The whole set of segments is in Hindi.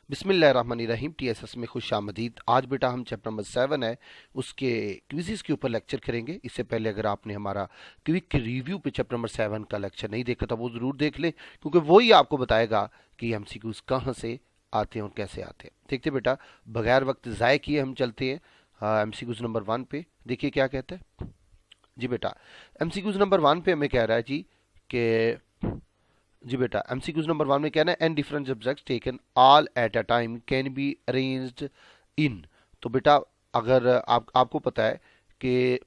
बिस्मिल्लाहिर्रहमानिर्रहीम। टीएसएस में खुश आमदीद। आज बेटा हम चैप्टर नंबर 7 है उसके क्विज़ेस के ऊपर लेक्चर करेंगे। इससे पहले अगर आपने हमारा क्विक रिव्यू पे चैप्टर नंबर 7 का लेक्चर नहीं देखा तो वो ज़रूर देख लें, क्योंकि वही आपको बताएगा कि एमसीक्यूज़ कहाँ से आते हैं और कैसे आते हैं। देखते बेटा, बगैर वक्त ज़ाय किए हम चलते हैं एमसीक्यूज़ नंबर 1 पे। देखिए क्या कहता है जी बेटा। एमसीक्यूज़ नंबर 1 पे हमें कह रहा है कि जी बेटा, एमसीक्यूज नंबर 1 में क्या है, n different subjects taken all at a time can be arranged in. तो बेटा अगर आपको पता है कि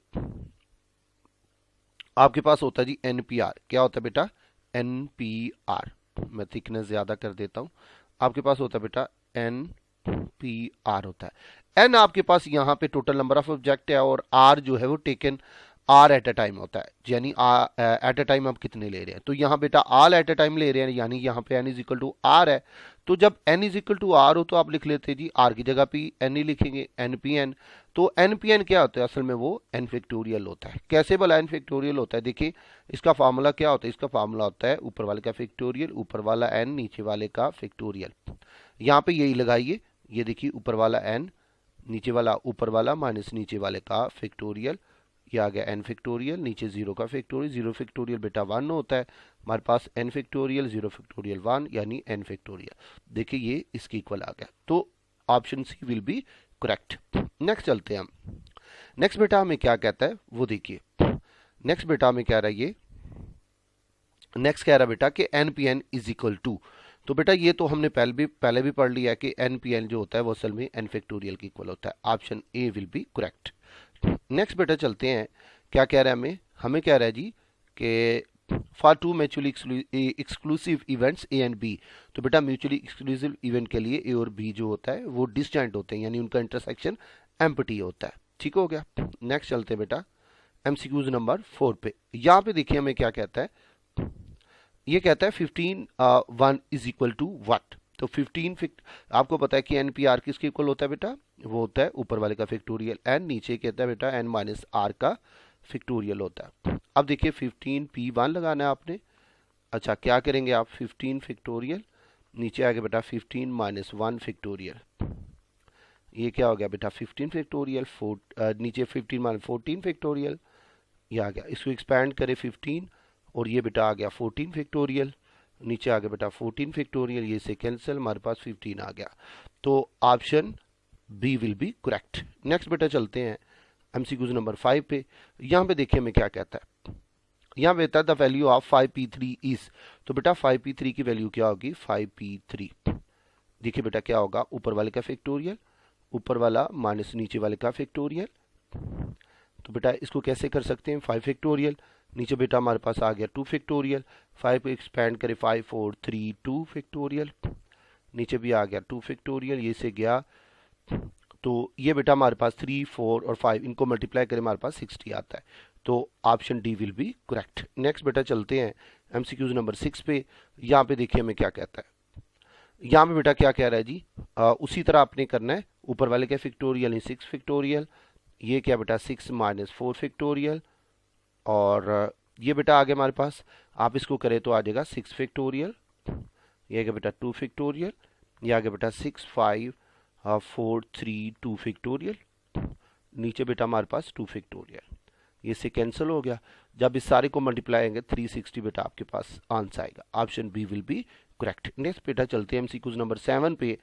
आपके पास होता है जी एनपीआर। क्या होता है बेटा? एनपीआर। मैं थिकनेस ज्यादा कर देता हूं। आपके पास होता है बेटा एनपीआर होता है। एन आपके पास यहाँ पे टोटल नंबर ऑफ ऑब्जेक्ट है और आर जो है वो taken r at a time होता है, यानी एट अ टाइम आप कितने ले रहे हैं। तो यहाँ बेटा आल एट अ टाइम ले रहे हैं, यानी यहाँ पे n is equal to r है। तो जब n is equal to r हो तो आप लिख लेते हैं जी आर की जगह पे एन ही लिखेंगे, एन पी एन। तो एन पी एन क्या होता है? असल में वो एन फैक्टोरियल होता है। कैसे भला एन फैक्टोरियल होता है? देखिए इसका फार्मूला क्या होता है। इसका फार्मूला होता है ऊपर वाले का फैक्टोरियल, ऊपर वाला एन, नीचे वाले का फैक्टोरियल। यहाँ पे यही लगाइए। ये देखिए ऊपर वाला एन, नीचे वाला ऊपर वाला माइनस नीचे वाले का फैक्टोरियल। ये आ गया एन फैक्टोरियल, नीचे जीरो का फैक्टोरियल। जीरो फैक्टोरियल बेटा 1 होता है। हमारे पास एन फैक्टोरियल, जीरो फैक्टोरियल 1, यानी एन फैक्टोरियल। देखिए ये इसके इक्वल आ गया। तो option C will be correct. Next चलते हैं हम। नेक्स्ट बेटा हमें क्या कहता है वो देखिए। नेक्स्ट बेटा हमें कह रहा है ये, नेक्स्ट कह रहा है बेटा कि n P n is equal to. तो बेटा ये तो हमने पहले भी पढ़ लिया कि एन पी एन जो होता है वो असल में एन फैक्टोरियल के इक्वल होता है। Option A will be correct. Next बेटा चलते हैं। क्या कह रहा है हमें? हमें कह रहा है जी कि for two mutually exclusive events A and B. तो बेटा म्यूचुअली एक्सक्लूसिव इवेंट के लिए ए और बी जो होता है वो डिस्जॉइंट होते हैं, यानी उनका इंटरसेक्शन एम्प्टी होता है। ठीक हो गया। नेक्स्ट चलते हैं बेटा एमसीक्यूज नंबर 4 पे। यहाँ पे देखिए हमें क्या कहता है। ये कहता है 15 1 इज इक्वल टू व्हाट। तो 15 आपको पता है कि एनपीआर किसके इक्वल होता है बेटा? वो होता है ऊपर वाले का फैक्टोरियल एन, नीचे कहता है बेटा एन माइनस आर का फैक्टोरियल होता है। अब देखिए 15 P1 लगाना है आपने। अच्छा क्या करेंगे आप? 15 फैक्टोरियल, नीचे आ गया बेटा 15 माइनस 1 फैक्टोरियल। ये क्या हो गया बेटा? 15 फैक्टोरियल, नीचे 15 माइनस 14 फैक्टोरियल। ये आ गया। इसको एक्सपैंड करें 15 और ये बेटा आ गया 14 फैक्टोरियल, नीचे आ गया बेटा 14 फैक्टोरियल। ये से कैंसिल, हमारे पास 15 आ गया। तो option B will be correct. Next बेटा चलते हैं एमसीक्यूज नंबर 5 पे। यहाँ पे देखिए हमें क्या कहता है। यहाँ पे the value of 5p3 is. तो बेटा 5p3 की वैल्यू क्या होगी? 5p3। देखिए बेटा क्या होगा? ऊपर वाले का फैक्टोरियल, ऊपर वाला माइनस नीचे वाले का फैक्टोरियल। तो बेटा इसको कैसे कर सकते हैं? 5 फैक्टोरियल, नीचे बेटा हमारे पास आ गया 2 फैक्टोरियल। 5 को एक्सपैंड करें 5 4 3 2 फैक्टोरियल, नीचे भी आ गया 2 फैक्टोरियल। ये से गया। तो ये बेटा हमारे पास 3 4 और 5 इनको मल्टीप्लाई करें हमारे पास 60 आता है। तो option D will be correct. Next बेटा चलते हैं एमसीक्यूज नंबर 6 पे। यहाँ पे देखिए हमें क्या कहता है। यहाँ पे बेटा क्या कह रहा है जी? उसी तरह आपने करना है। ऊपर वाले का फैक्टोरियल 6 फैक्टोरियल, ये क्या बेटा 6 माइनस 4 फैक्टोरियल, और ये बेटा आ गया हमारे पास। आप इसको करें तो आ जाएगा 6 फैक्टोरियल, ये आ गया बेटा 2 फैक्टोरियल, ये आ गया बेटा 6 5 4 3 2 फैक्टोरियल, नीचे बेटा हमारे पास 2 फैक्टोरियल। ये से कैंसिल हो गया। जब इस सारे को मल्टीप्लाई करेंगे 360 बेटा आपके पास आंसर आएगा। Option B will be correct. Next बेटा चलते हैं एमसीक्यूज नंबर 7 पे।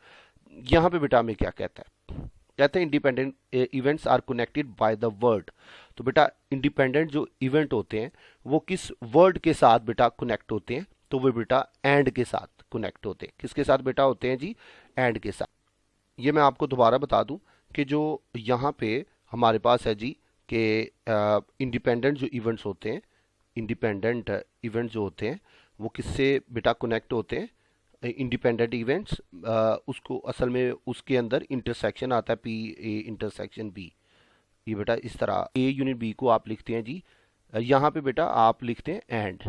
यहाँ पे बेटा हमें क्या कहता है? कहते हैं independent events are connected by the word. तो बेटा इंडिपेंडेंट जो इवेंट होते हैं वो किस वर्ड के साथ बेटा कनेक्ट होते हैं? तो वो बेटा एंड के साथ कनेक्ट होते हैं। किसके साथ बेटा होते हैं जी? एंड के साथ। ये मैं आपको दोबारा बता दूं कि जो यहाँ पे हमारे पास है जी कि इंडिपेंडेंट जो इवेंट्स होते हैं, इंडिपेंडेंट इवेंट्स जो होते हैं वो किससे बेटा कनेक्ट होते हैं? इंडिपेंडेंट इवेंट्स उसको असल में उसके अंदर इंटरसेक्शन आता है पी ए इंटरसेक्शन बी। ये बेटा इस तरह ए यूनिट बी को आप लिखते हैं जी, यहाँ पे बेटा आप लिखते हैं एंड।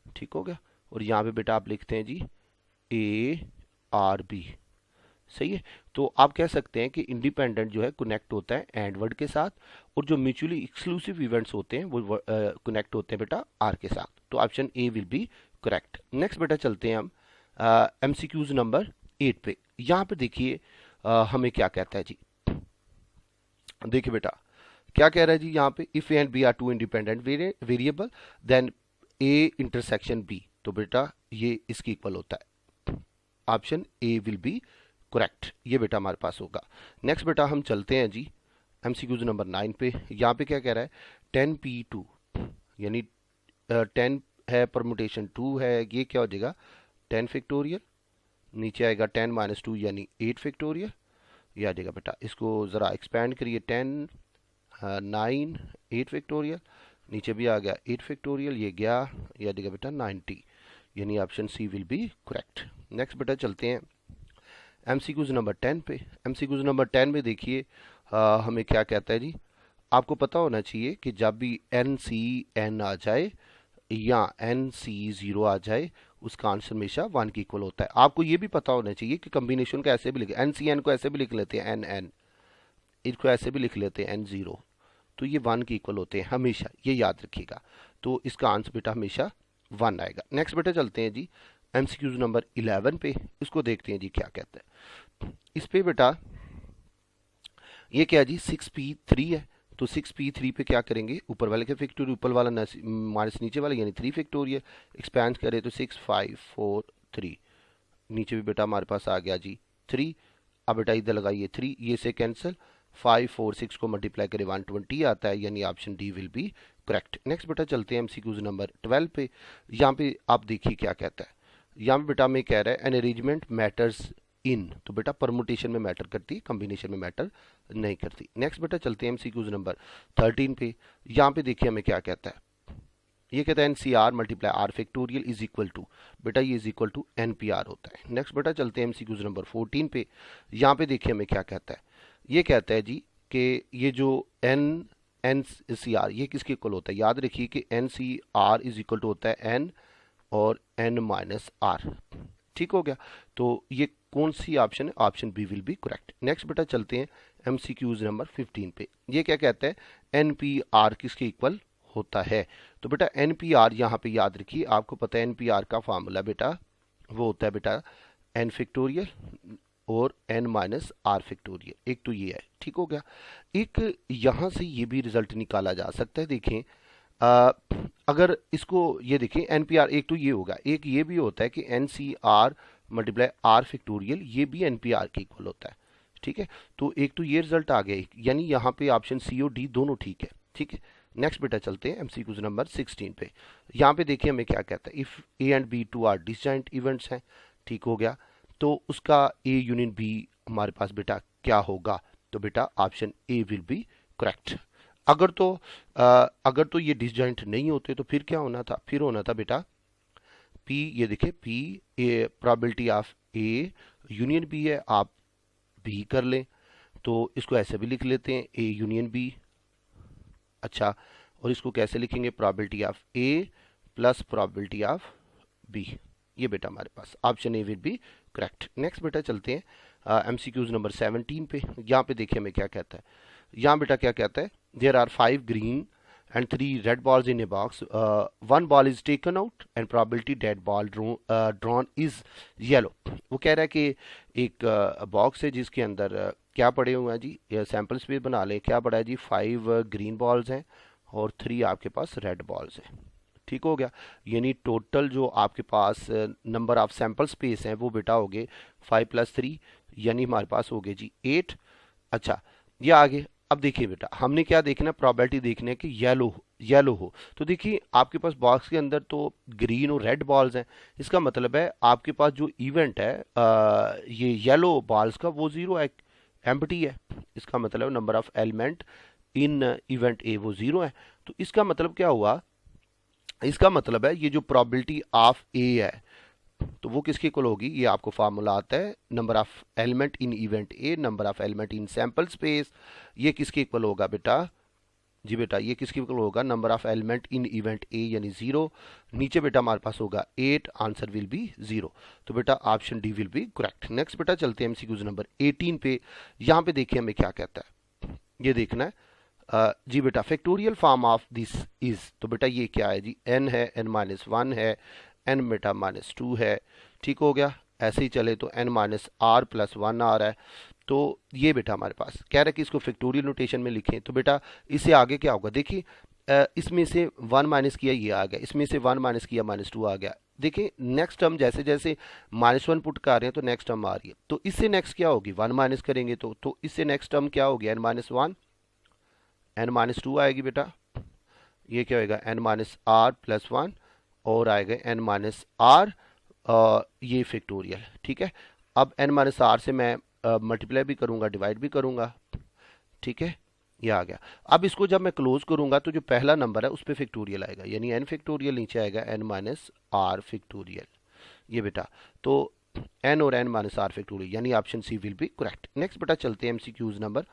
ठीक हो गया। और यहाँ पे बेटा आप लिखते हैं जी ए आर बी। सही है। तो आप कह सकते हैं कि इंडिपेंडेंट जो है कनेक्ट होता है एंड वर्ड के साथ, और जो म्यूचुअली एक्सक्लूसिव इवेंट्स होते हैं वो कनेक्ट होते हैं बेटा आर के साथ। तो option A will be correct. Next बेटा चलते हैं हम एमसीक्यूज नंबर 8 पे। यहाँ पे देखिए हमें क्या कहता है जी, देखिए बेटा क्या कह रहा है जी यहाँ पे, if A and B are two independent variable then A intersection B, तो बेटा ये इसकी इक्वल होता है, option A will be correct, ये बेटा हमारे पास होगा। नेक्स्ट बेटा हम चलते हैं जी एमसीक्यूज नंबर 9 पे। यहाँ पे क्या कह रहा है, 10p2 यानी 10 है परमुटेशन 2 है, ये क्या हो जाएगा 10 फैक्टोरियल, नीचे आएगा 10 माइनस 2 यानी 8 फैक्टोरियल, ये आ जाएगा बेटा। इसको ज़रा एक्सपैंड करिए, 10 9 8 फैक्टोरियल, नीचे भी आ गया 8 फैक्टोरियल, ये गया, ये आ जाएगा बेटा 90, यानी option C will be correct. Next बेटा चलते हैं एमसीक्यूज नंबर 10 पे। एमसीक्यूज नंबर 10 में देखिए हमें क्या कहता है जी, आपको पता होना चाहिए कि जब भी एन सी एन आ जाए या एन सी 0 आ जाए, उसका आंसर हमेशा 1 के इक्वल होता है। आपको ये भी पता होना चाहिए कि कम्बिनेशन को ऐसे भी लिखे, एन सी एन को ऐसे भी लिख लेते हैं एन एन, इसको ऐसे भी लिख लेते हैं एन 0, तो ये 1 के इक्वल होते हैं हमेशा, ये याद रखिएगा। तो इसका आंसर बेटा हमेशा 1 आएगा। नेक्स्ट बेटा चलते हैं जी एमसीक्यूज नंबर 11 पे, इसको देखते हैं जी क्या कहता है। इस पे बेटा ये क्या जी 6p3 है, तो 6p3 पे क्या करेंगे, ऊपर वाले के फैक्टोरियल, ऊपर वाला माइनस नीचे वाला यानी 3 फैक्टोरियल, एक्सपैंड करें तो 6 5 4 3, नीचे भी बेटा हमारे पास आ गया जी 3, अब बेटा इधर लगाइए 3, ये से कैंसिल, 5 4 6 को मल्टीप्लाई करें 120 आता है, यानी option D will be correct. Next बेटा चलते हैं एमसीक्यूज नंबर 12 पे। यहाँ पे आप देखिए क्या कहता है, यहाँ पे बेटा में कह रहा है एन अरेंजमेंट मैटर्स इन, तो बेटा परमुटेशन में मैटर करती है, कॉम्बिनेशन में मैटर नहीं करती। नेक्स्ट बेटा चलते हैं एमसीक्यूज नंबर 13 पे। यहाँ पे देखिए हमें क्या कहता है, ये कहता है n C r multiply r factorial is equal to, बेटा ये is equal to n P r होता है। नेक्स्ट बेटा चलते हैं एमसीक्यूज नंबर 14 पे। यहाँ पे देखिए हमें क्या कहता है, ये कहता है जी कि ये जो एन एन सी आर ये किसके इक्वल होता है, याद रखिए कि n C r is equal to होता है एन और एन माइनस आर, ठीक हो गया। तो ये कौन सी ऑप्शन है, option B will be correct. Next बेटा चलते हैं एमसीक्यूज नंबर 15 पे। ये क्या कहता है, एन पी आर किसके इक्वल होता है, तो बेटा एन पी आर यहाँ पे याद रखिए, आपको पता है एन पी आर का फार्मूला बेटा वो होता है बेटा एन फैक्टोरियल और एन माइनस आर फैक्टोरियल, एक तो ये है, ठीक हो गया। एक यहाँ से ये भी रिजल्ट निकाला जा सकता है, देखें अगर इसको ये देखें एन पी आर, एक तो ये होगा, एक ये भी होता है कि n C r multiply r factorial, ये भी एन पी आर के इक्वल होता है, ठीक है। तो एक तो ये रिजल्ट आ गया, यानी यहाँ पे ऑप्शन सी और डी दोनों ठीक है, ठीक है। नेक्स्ट बेटा चलते हैं एमसीक्यूज नंबर 16 पे। यहाँ पे देखिए हमें क्या कहता है, if A and B two are disjoint events हैं, ठीक हो गया, तो उसका ए यूनियन बी हमारे पास बेटा क्या होगा, तो बेटा option A will be correct. अगर तो ये डिसजॉइंट नहीं होते तो फिर क्या होना था, फिर होना था बेटा P, ये देखिए P A probability of A union B है, आप B कर लें, तो इसको ऐसे भी लिख लेते हैं A यूनियन B, अच्छा, और इसको कैसे लिखेंगे, probability of A plus probability of B, ये बेटा हमारे पास option A will be correct. Next बेटा चलते हैं एमसीक्यूज नंबर 17 पे। यहाँ पे देखिए हमें क्या कहता है, यहाँ बेटा क्या कहता है, there are 5 green and 3 red balls in a box, one ball is taken out and probability that ball drawn is yellow। वो कह रहा है कि एक बॉक्स है जिसके अंदर क्या पड़े हुए हैं जी, सैंपल स्पेस बना लें, क्या पड़ा है जी 5 ग्रीन बॉल्स हैं और 3 आपके पास रेड बॉल्स हैं, ठीक हो गया। यानी टोटल जो आपके पास नंबर ऑफ सैंपल स्पेस हैं वो बेटा हो गए 5 + 3, यानी हमारे पास हो गए जी 8। अच्छा, ये आगे अब देखिए बेटा हमने क्या देखना, प्रॉबिलिटी देखना है कि येलो हो, तो देखिए आपके पास बॉक्स के अंदर तो ग्रीन और रेड बॉल्स हैं, इसका मतलब है आपके पास जो इवेंट है ये येलो बॉल्स का वो 0 है, एम्प्टी है, इसका मतलब number of element in event A वो 0 है। तो इसका मतलब क्या हुआ, इसका मतलब है ये जो प्रोबेबिलिटी ऑफ ए है तो वो किसके इक्वल होगी, ये आपको फार्मूला आता है number of element in event A number of element in sample space, ये किसके इक्वल होगा बेटा जी, बेटा ये किसके इक्वल होगा, number of element in event A यानी 0, नीचे बेटा हमारे पास होगा 8, आंसर विल बी 0, तो बेटा option D will be correct. Next बेटा चलते हैं एमसीक्यूज नंबर 18 पे। यहाँ पे देखिए हमें क्या कहता है, ये देखना है जी बेटा factorial form of this is, तो बेटा ये क्या है जी, n है, n-1 है, n बेटा -2 है, ठीक हो गया। ऐसे ही चले तो n minus R plus one आ रहा है। तो ये बेटा हमारे पास कह रहा है कि इसको फैक्टोरियल नोटेशन में लिखें। तो बेटा इससे आगे क्या होगा, देखिए इसमें से वन माइनस किया ये आ गया, इसमें से वन माइनस किया माइनस टू आ गया। देखिए नेक्स्ट टर्म जैसे जैसे -1 पुट कर रहे हैं तो नेक्स्ट टर्म आ रही है। तो इससे नेक्स्ट क्या होगी, वन माइनस करेंगे तो इससे नेक्स्ट टर्म क्या होगी, n-1 n-2 आएगी बेटा। ये क्या होगा, n-r प्लस वन और आएगा n-r ये फैक्टोरियल। ठीक है, अब n-r से मैं मल्टीप्लाई भी करूंगा, डिवाइड भी करूंगा। ठीक है, ये आ गया। अब इसको जब मैं क्लोज करूंगा तो जो पहला नंबर है उस पर फैक्टोरियल आएगा, यानी n फैक्टोरियल, नीचे आएगा n-r फैक्टोरियल। ये बेटा तो n और n-r फैक्टोरियल, यानी option C will be correct. Next बेटा चलते हैं एमसीक्यूज नंबर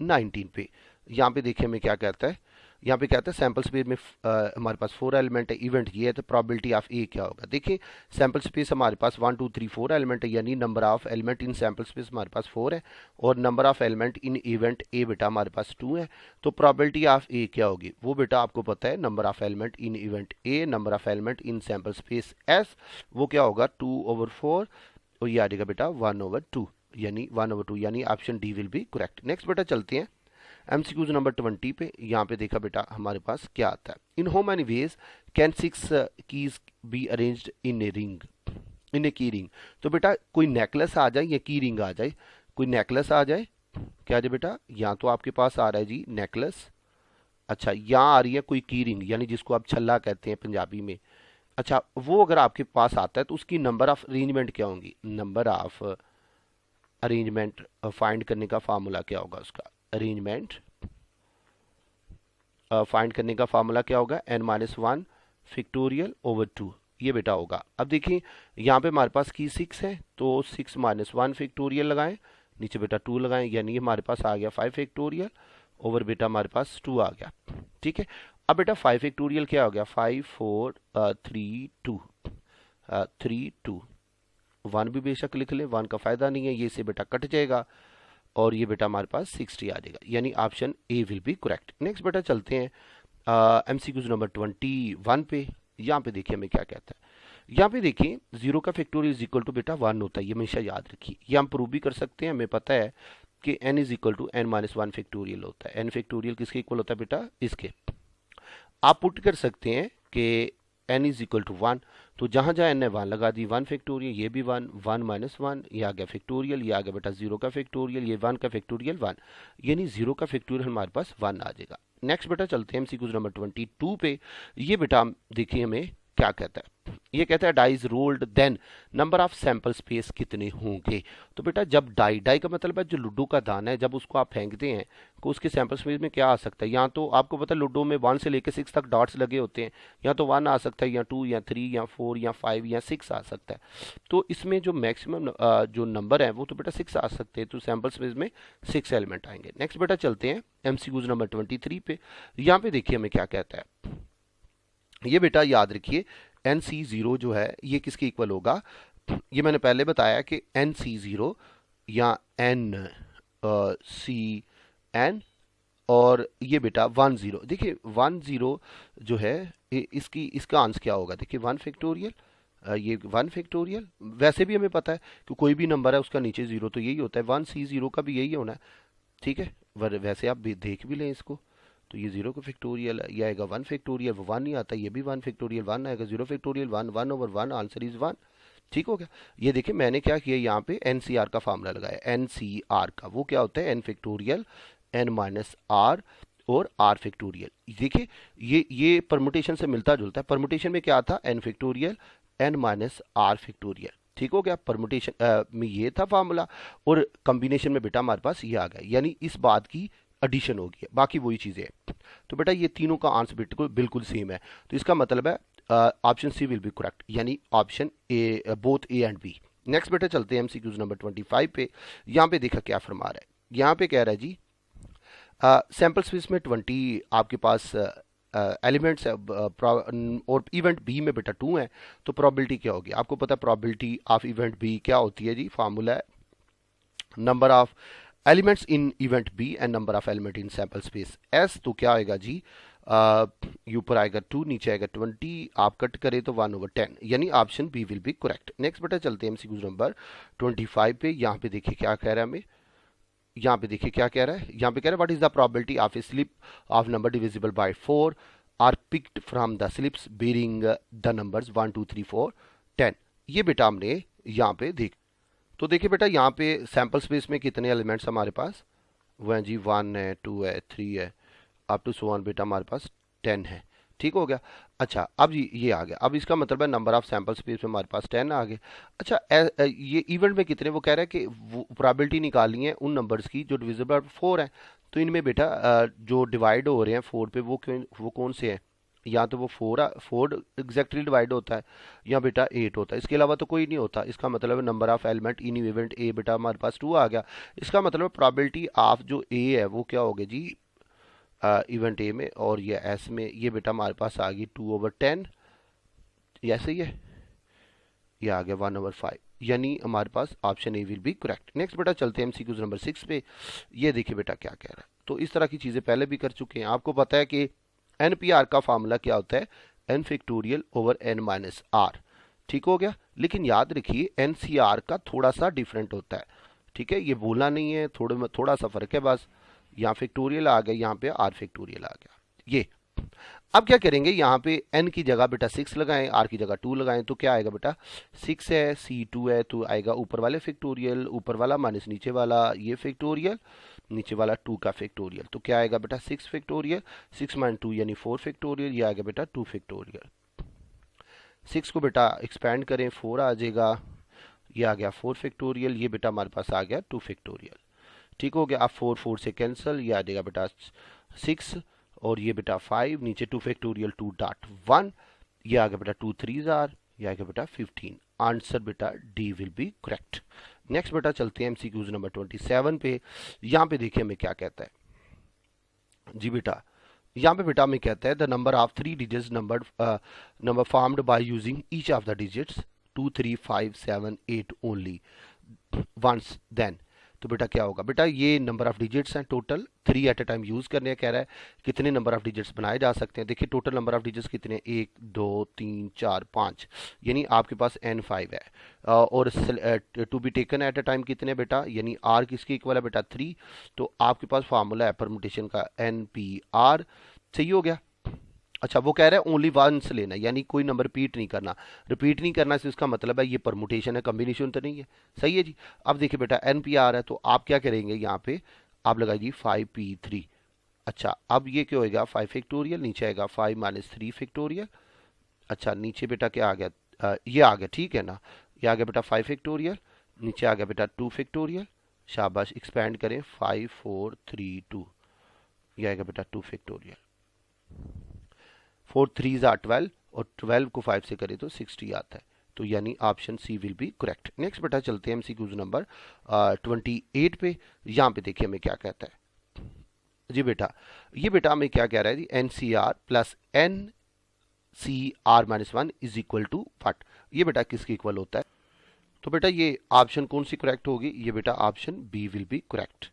19 पे। यहाँ पे देखिए हमें क्या कहता है, यहाँ पे कहता है सैम्पल स्पेस में हमारे पास 4 एलिमेंट है, इवेंट ये है, तो प्रोबेबिलिटी ऑफ ए क्या होगा। देखिए सैम्पल स्पेस हमारे पास 1 2 3 4 एलिमेंट है, यानी number of element in sample space हमारे पास 4 है, और number of element in event A बेटा हमारे पास 2 है। तो प्रोबेबिलिटी ऑफ ए क्या होगी, वो बेटा आपको पता है number of element in event A, number of element in sample space S, वो क्या होगा 2/4, और ये आ जाएगा बेटा 1/2, यानी 1/2, यानी option D will be correct. Next बेटा चलते हैं एमसीक्यूज नंबर 20 पे। यहाँ पे देखा बेटा हमारे पास क्या आता है, in how many ways can 6 keys be arranged in a ring, in a key ring. तो बेटा कोई नेकलेस आ जाए या की रिंग आ जाए, कोई नेकलेस आ जाए, क्या जाए बेटा, यहाँ तो आपके पास आ रहा है जी नेकलेस, अच्छा यहाँ आ रही है कोई की रिंग, यानी जिसको आप छल्ला कहते हैं पंजाबी में। अच्छा वो अगर आपके पास आता है तो उसकी नंबर ऑफ अरेंजमेंट क्या होंगी, नंबर ऑफ अरेंजमेंट फाइंड करने का फार्मूला क्या होगा, उसका अरेंजमेंट फाइंड करने का फार्मूला क्या होगा, n-1 फैक्टोरियल ओवर 2, ये बेटा होगा। अब देखिए यहाँ पे हमारे पास की 6 है, तो 6 - 1 फैक्टोरियल लगाएं, नीचे बेटा 2 लगाएं, यानी हमारे पास आ गया 5 फैक्टोरियल ओवर बेटा हमारे पास 2 आ गया। ठीक है, अब बेटा 5 फैक्टोरियल क्या हो गया, 5 4 3 2 3 2, 1 भी बेशक लिख ले, 1 का फायदा नहीं है, ये से बेटा कट जाएगा, और ये बेटा हमारे पास 60 आ जाएगा, यानी option A will be correct. Next बेटा चलते हैं एमसीक्यूज नंबर 21 पे। यहाँ पे देखिए हमें क्या कहता है, यहाँ पे देखिए 0 का फैक्टोरियल इज इक्वल टू बेटा 1 होता है, ये हमेशा याद रखिए। ये हम प्रूव भी कर सकते हैं, हमें पता है कि n is equal to n-1 factorial होता है। n फैक्टोरियल किसके इक्वल होता है बेटा, इसके। आप पुट कर सकते हैं कि n इज इक्वल टू 1, तो जहां जहां n ने 1 लगा दी, 1 फैक्टोरियल, ये भी 1 1 - 1, ये आ गया फैक्टोरियल, ये आ गया बेटा 0 का फैक्टोरियल, ये 1 का फैक्टोरियल 1, यानी 0 का फैक्टोरियल हमारे पास 1 आ जाएगा। नेक्स्ट बेटा चलते हैं एमसीक्यूज नंबर 22 पे। ये बेटा देखिए हमें क्या कहता है, ये कहता है dice rolled then number of sample space कितने होंगे। तो बेटा जब डाई, डाई का मतलब है जो लूडो का दाना है, जब उसको आप फेंकते हैं तो उसके सैंपल स्पेस में क्या आ सकता है, यहाँ तो आपको पता है लूडो में 1 से लेकर 6 तक डॉट्स लगे होते हैं, यहाँ तो 1 आ सकता है, या 2 या 3 या 4 या 5 या 6 आ सकता है। तो इसमें जो मैक्सिमम जो नंबर है वो तो बेटा 6 आ सकते हैं, तो सैंपल स्पेस में 6 एलिमेंट आएंगे। नेक्स्ट बेटा चलते हैं एमसीक्यूज नंबर 23 पे। यहाँ पे देखिए हमें क्या कहता है, ये बेटा याद रखिए NC0 जो है ये किसके इक्वल होगा, ये मैंने पहले बताया कि NC0 या NCN और ये बेटा 1 0। देखिए 1 0 जो है इसका आंसर क्या होगा, देखिए 1 फैक्टोरियल, ये 1 फैक्टोरियल, वैसे भी हमें पता है कि कोई भी नंबर है उसका नीचे 0 तो यही होता है, 1C0 का भी यही होना है। ठीक है, वैसे आप भी देख भी लें इसको, तो ये 0 का फैक्टोरियल है, ये आएगा 1 फैक्टोरियल, 1 नहीं आता, ये भी 1 फैक्टोरियल 1 आएगा, 0 फैक्टोरियल 1 1 ओवर 1, आंसर इज 1। ठीक हो गया। ये देखिए मैंने क्या किया, यहाँ पे NCR का फार्मूला लगाया, NCR का वो क्या होता है, n फैक्टोरियल n-r और r फैक्टोरियल। देखिए ये परमुटेशन से मिलता जुलता है, परमुटेशन में क्या था, n फैक्टोरियल n-r फैक्टोरियल। ठीक हो गया, परमुटेशन में ये था फार्मूला, और कॉम्बिनेशन में बेटा हमारे पास ये आ गया, यानी इस बात की एडिशन होगी, बाकी वही चीजें हैं। तो बेटा ये तीनों का आंसर बिल्कुल सेम है, तो इसका मतलब है option C will be correct, यानी option A, both A and B. Next बेटा चलते हैं एमसीक्यूज नंबर 25 पे। यहाँ पे देखा क्या फरमा रहा है, यहाँ पे कह रहा है जी सैंपल स्पेस में 20 आपके पास एलिमेंट्स है, और इवेंट बी में बेटा 2 है, तो प्रोबेबिलिटी क्या होगी, आपको पता है प्रोबेबिलिटी ऑफ इवेंट बी क्या होती है जी, फार्मूला है number of elements in event B and number of element in sample space S. तो क्या आएगा जी, ये ऊपर आएगा 2, नीचे आएगा 20, आप कट करें तो 1/10, यानी option B will be correct. Next बेटा चलते हैं एमसीक्यू नंबर 25 पे। यहाँ पे देखिए क्या कह रहा है हमें, यहाँ पे देखिए क्या कह रहा है, यहाँ पे कह रहा है what is the probability of a slip of number divisible by 4 are picked from the slips bearing the numbers 1 2 3 4 10। ये बेटा हमने यहाँ पे देख, तो देखिए बेटा यहाँ पे सैंपल स्पेस में कितने एलिमेंट्स हमारे पास, वो हैं जी 1 है, 2 है, 3 है, अप टू सो ऑन बेटा हमारे पास 10 है। ठीक हो गया। अच्छा अब ये आ गया, अब इसका मतलब है नंबर ऑफ सैंपल स्पेस में हमारे पास 10 आ गए। अच्छा ये इवेंट में कितने, वो कह रहा है कि वो प्रोबेबिलिटी निकालनी है उन नंबर्स की जो डिविजिबल 4 है। तो इनमें बेटा जो डिवाइड हो रहे हैं 4 पे वो कौन से हैं, या तो वो 4 एग्जैक्टली डिवाइड होता है या बेटा 8 होता है, इसके अलावा तो कोई नहीं होता। इसका मतलब है number of element in event A बेटा हमारे पास 2 आ गया। इसका मतलब प्रोबेबिलिटी ऑफ जो ए है वो क्या होगी जी इवेंट ए में और ये एस में, ये बेटा हमारे पास आ गई 2/10, ये सही है, ये आ गया 1/5, यानी हमारे पास option A will be correct. Next बेटा चलते हैं एमसीक्यू नंबर 6 पे। ये देखिए बेटा क्या कह रहा है, तो इस तरह की चीज़ें पहले भी कर चुके हैं, आपको पता है कि NPR का फार्मूला क्या होता है, n factorial over n - r। ठीक हो गया, लेकिन याद रखिए NCR का थोड़ा सा डिफरेंट होता है। ठीक है, ये बोलना नहीं है, थोड़ा सा फर्क है बस। यहाँ फैक्टोरियल आ गया, यहाँ पे r फैक्टोरियल आ गया। ये अब क्या करेंगे, यहाँ पे n की जगह बेटा 6 लगाएं, r की जगह 2 लगाएं, तो क्या आएगा बेटा 6 है, C2 है, तो आएगा ऊपर वाले फैक्टोरियल, ऊपर वाला माइनस नीचे वाला ये फैक्टोरियल, नीचे वाला 2 का फैक्टोरियल, तो क्या आएगा बेटा 6 फैक्टोरियल, 6 - 2 यानी 4 फैक्टोरियल, ये आएगा बेटा 2 फैक्टोरियल। 6 को बेटा एक्सपैंड करें 4 आ जाएगा, ये आ गया 4 फैक्टोरियल, ये बेटा हमारे पास आ गया 2 फैक्टोरियल। ठीक हो गया, अब 4 से कैंसिल, ये आ जाएगा बेटा 6 और ये बेटा 5, नीचे 2 फैक्टोरियल 2.1, ये आ गया बेटा 2 3s आर, ये आ गया बेटा 15। आंसर बेटा D will be correct. Next बेटा चलते हैं एमसीक्यूज नंबर 27 पे। यहाँ पे देखिए हमें क्या कहता है जी बेटा, यहाँ पे बेटा हमें कहता है the number of 3 digits number formed by using each of the digits 2 3 5 7 8 only once then. तो बेटा क्या होगा, बेटा ये नंबर ऑफ डिजिट्स हैं total, 3 at a time use करने का कह रहा है, कितने नंबर ऑफ डिजिट्स बनाए जा सकते हैं। देखिए टोटल नंबर ऑफ डिजिट्स कितने, 1 2 3 4 5, यानी आपके पास n5 है। और to be taken at a time कितने बेटा, यानी r किसके इक्वल है बेटा 3, तो आपके पास फार्मूला है परमुटेशन का NPR। सही हो गया। अच्छा वो कह रहा है ओनली वंस लेना, यानी कोई नंबर रिपीट नहीं करना, रिपीट नहीं करना से इसका मतलब है ये परमुटेशन है, कॉम्बिनेशन तो नहीं है। सही है जी। अब देखिए बेटा NPR है, तो आप क्या करेंगे, यहाँ पे आप लगाइए 5p3। अच्छा अब ये क्या होएगा 5 फैक्टोरियल, नीचे आएगा 5 - 3 फैक्टोरियल। अच्छा नीचे बेटा क्या आ गया, ये आ गया, ठीक है ना, ये आ गया बेटा 5 फैक्टोरियल, नीचे आ गया बेटा 2 फैक्टोरियल, शाबाश एक्सपैंड करें 5 4 3 2, ये आएगा बेटा 2 फैक्टोरियल, 4 3s आर 12 और 12 को 5 से करें तो 60 आता है, तो यानी option C will be correct. Next बेटा चलते हैं एमसीक्यूज नंबर 28 पे। यहाँ पे देखिए हमें क्या कहता है जी बेटा, ये बेटा हमें क्या कह रहा है जी, NCR plus NCR-1 is equal to what, ये बेटा किसके इक्वल होता है, तो बेटा ये ऑप्शन कौन सी करेक्ट होगी, ये बेटा option B will be correct,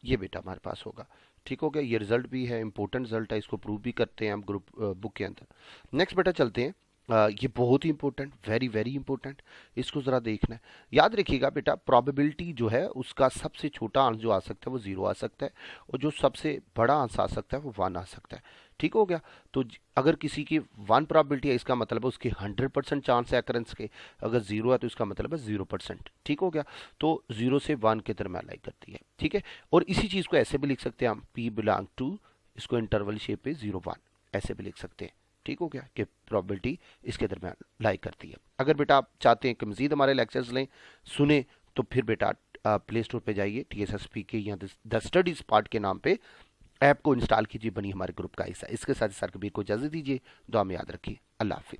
ये बेटा हमारे पास होगा। ठीक हो गया, ये रिजल्ट भी है, इंपॉर्टेंट रिजल्ट है, इसको प्रूव भी करते हैं हम ग्रुप बुक के अंदर। नेक्स्ट बेटा चलते हैं, ये बहुत ही इंपॉर्टेंट, वेरी वेरी इंपॉर्टेंट, इसको ज़रा देखना है। याद रखिएगा बेटा प्रोबेबिलिटी जो है उसका सबसे छोटा आंसर जो आ सकता है वो 0 आ सकता है, और जो सबसे बड़ा आंसर आ सकता है वो 1 आ सकता है। ठीक हो गया, तो अगर किसी की 1 प्रोबेबिलिटी है इसका मतलब है उसके 100% चांस है अकरेंस के, अगर 0 है तो इसका मतलब है 0%। ठीक हो गया, तो 0 से 1 के दरम्यान लाई करती है। ठीक है, और इसी चीज़ को ऐसे भी लिख सकते हैं हम, P बिलोंग टू, इसको इंटरवल शेप पे 0 1 ऐसे भी लिख सकते हैं। ठीक हो गया कि प्रोबेबिलिटी इसके दरम्यान लाई करती है। अगर बेटा आप चाहते हैं कि मजीद हमारे लेक्चर्स लें, सुने, तो फिर बेटा प्ले स्टोर पे जाइए, TSSP के या द स्टडीज पार्ट के नाम पे ऐप को इंस्टॉल कीजिए, बनी हमारे ग्रुप का हिस्सा। इसके साथ ही सर कबीर को इजाज़त दीजिए, दुआ में याद रखिए, अल्लाह हाफिज़।